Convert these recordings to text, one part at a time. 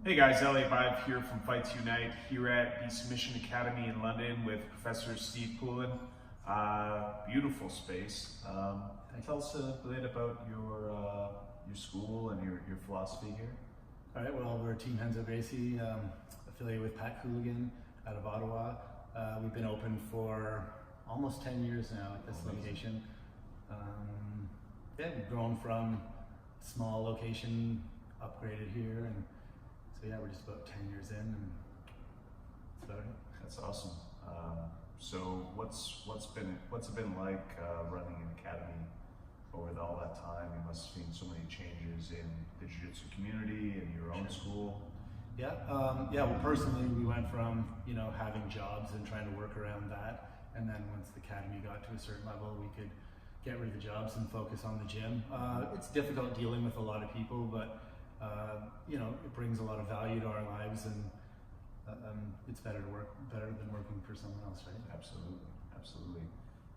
Hey guys, Elliot Vibe here from Fights Unite here at the Submission Academy in London with Professor Steve Poulin. Beautiful space. Tell us a bit about your school and your philosophy here. All right, well, we're Team Henzo Gracie, affiliated with Pat Cooligan out of Ottawa. We've been open for almost 10 years now at this location. We've grown from small location, upgraded here, and so yeah, we're just about 10 years in, and that's about it. That's awesome. So what's it been like running an academy over all that time? You must have seen so many changes in the jiu-jitsu community and your own school. Well, personally, we went from having jobs and trying to work around that, and then once the academy got to a certain level, we could get rid of the jobs and focus on the gym. It's difficult dealing with a lot of people, but it brings a lot of value to our lives, and it's better than working for someone else, right? Absolutely.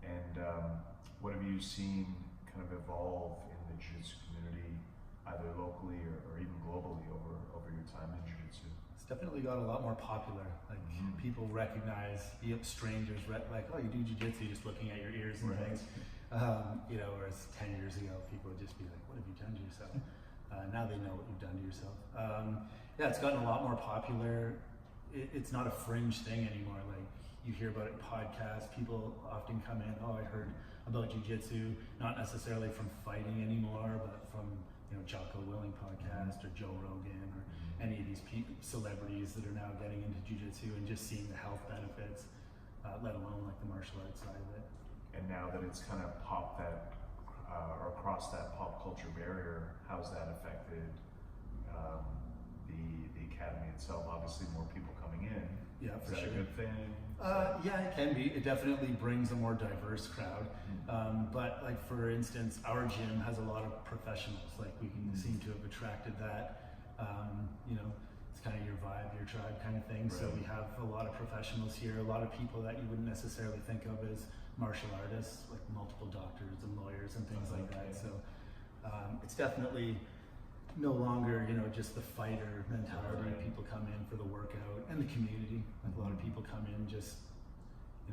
And what have you seen kind of evolve in the jiu-jitsu community, either locally or even globally over your time in jiu-jitsu? It's definitely got a lot more popular. Like people recognize strangers, like, oh, you do jiu-jitsu, just looking at your ears and things. Whereas 10 years ago, people would just be like, what have you done to yourself? Now they know what you've done to yourself. It's gotten a lot more popular. It's not a fringe thing anymore. Like, you hear about it in podcasts. People often come in, oh, I heard about jiu-jitsu, not necessarily from fighting anymore, but from Jocko Willing podcast or Joe Rogan or any of these celebrities that are now getting into jiu-jitsu and just seeing the health benefits, let alone like the martial arts side of it. And now that it's kind of popped that or crossed that pop culture barrier, how's that affected the academy itself? Obviously, more people coming in. Yeah, for sure. Is that a good thing? It can be. It definitely brings a more diverse crowd. But like, for instance, our gym has a lot of professionals. Like, we can seem to have attracted that. It's kind of your vibe, your tribe kind of thing. Right. So we have a lot of professionals here, a lot of people that you wouldn't necessarily think of as martial artists, like multiple doctors and lawyers and things like that. So it's definitely no longer, just the fighter mentality. Right. People come in for the workout, and the community. Like, a lot of people come in just,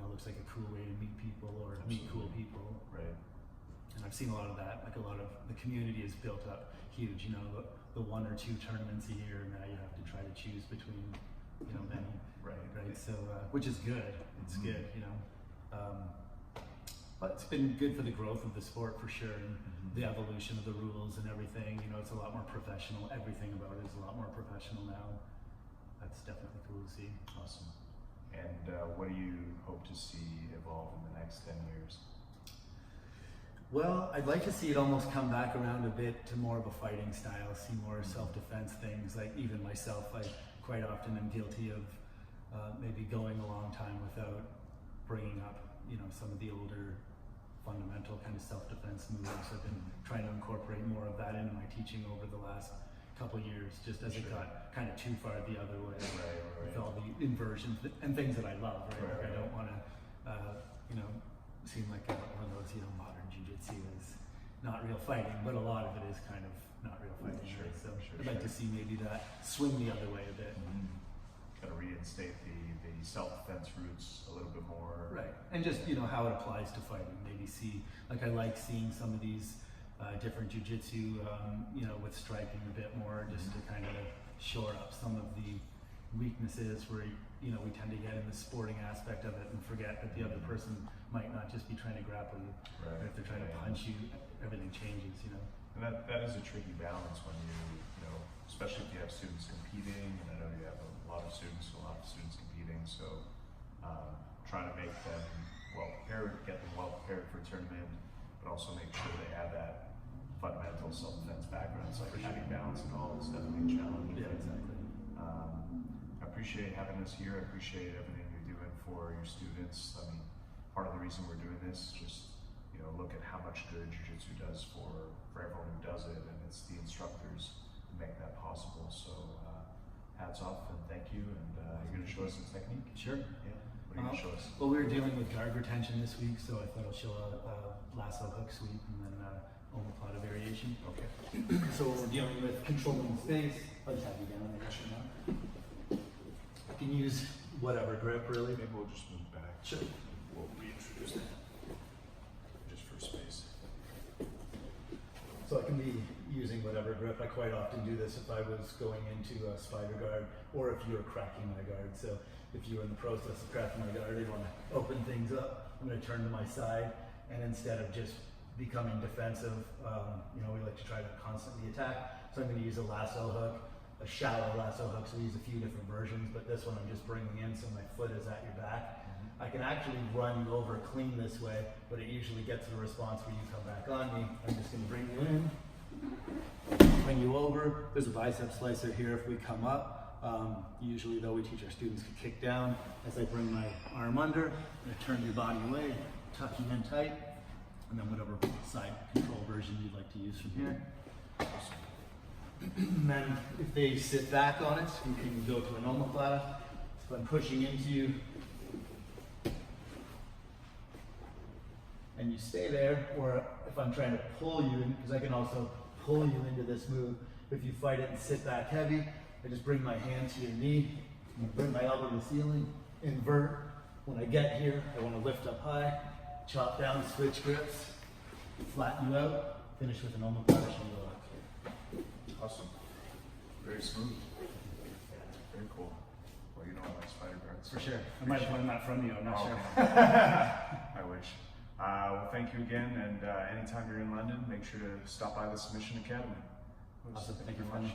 looks like a cool way to meet people or meet cool people. Right. And I've seen a lot of that. Like, a lot of the community is built up huge. The one or two tournaments a year. Now you have to try to choose between, many. Right. So, which is good. It's good. But it's been good for the growth of the sport, for sure, and the evolution of the rules and everything. It's a lot more professional. Everything about it is a lot more professional now. That's definitely cool to see. Awesome. And what do you hope to see evolve in the next 10 years? Well, I'd like to see it almost come back around a bit to more of a fighting style, see more self-defense things. Like, even myself, I quite often am guilty of maybe going a long time without bringing up, some of the older fundamental kind of self-defense moves. I've been trying to incorporate more of that into my teaching over the last couple of years, just as it got kind of too far the other way. Right. With all the inversions and things that I love, right? Like, I don't want to, seem like one of those, modern jiu-jitsu is not real fighting, but a lot of it is kind of not real fighting. Sure, right? So sure, I'd like to see maybe that swing the other way a bit. Kind of reinstate the self-defense roots a little bit more. Right, and just how it applies to fighting. Maybe see, like, I like seeing some of these different jiu-jitsu, with striking a bit more, just to kind of shore up some of the weaknesses where we tend to get in the sporting aspect of it and forget that the other person might not just be trying to grapple you. Right. If they're trying to punch you, everything changes. And that is a tricky balance when especially if you have students competing, and I know you have a lot of students competing, so trying to make them get them well prepared for a tournament, but also make sure they have that fundamental self-defense background. It's like a tricky balance and all. It's definitely a challenge. Yeah, exactly. I appreciate having us here. I appreciate everything you're doing for your students. I mean, part of the reason we're doing this, just look at how much good jiu-jitsu does for everyone who does it, and it's the instructors who make that possible. So hats off and thank you. And you're going to show us a technique? Sure. Yeah. What are you going to show us? Well, we were dealing with guard retention this week, so I thought I'll show a lasso hook sweep, and then omoplata variation. Okay. So when we're dealing with controlling space, I'll just have you down, I guess, for now. I can use whatever grip, really. Maybe we'll just move back. Sure. We'll reintroduce that. Just for space. So I can be using whatever grip. I quite often do this if I was going into a spider guard, or if you were cracking my guard. So if you were in the process of cracking my guard, you want to open things up. I'm going to turn to my side, and instead of just becoming defensive, we like to try to constantly attack. So I'm going to use a lasso hook, a shallow lasso hook. So we use a few different versions, but this one I'm just bringing in so my foot is at your back. I can actually run you over clean this way, but it usually gets a response where you come back on me. I'm just going to bring you in, bring you over. There's a bicep slicer here if we come up. Usually though, we teach our students to kick down. As I bring my arm under, I'm going to turn your body away, tuck you in tight, and then whatever side control version you'd like to use from here. And then if they sit back on it, you can go to an omoplata. So if I'm pushing into you, and you stay there, or if I'm trying to pull you in, because I can also pull you into this move. If you fight it and sit back heavy, I just bring my hand to your knee, and bring my elbow to the ceiling, invert. When I get here, I want to lift up high, chop down, switch grips, flatten you out, finish with an omoplata shingo lock. Awesome. Very smooth. Very cool. Well, you know I like spider guards. For sure. I might have learned that from you, I'm not sure. I wish. Well, thank you again, and anytime you're in London, make sure to stop by the Submission Academy. Awesome. Thank you very much.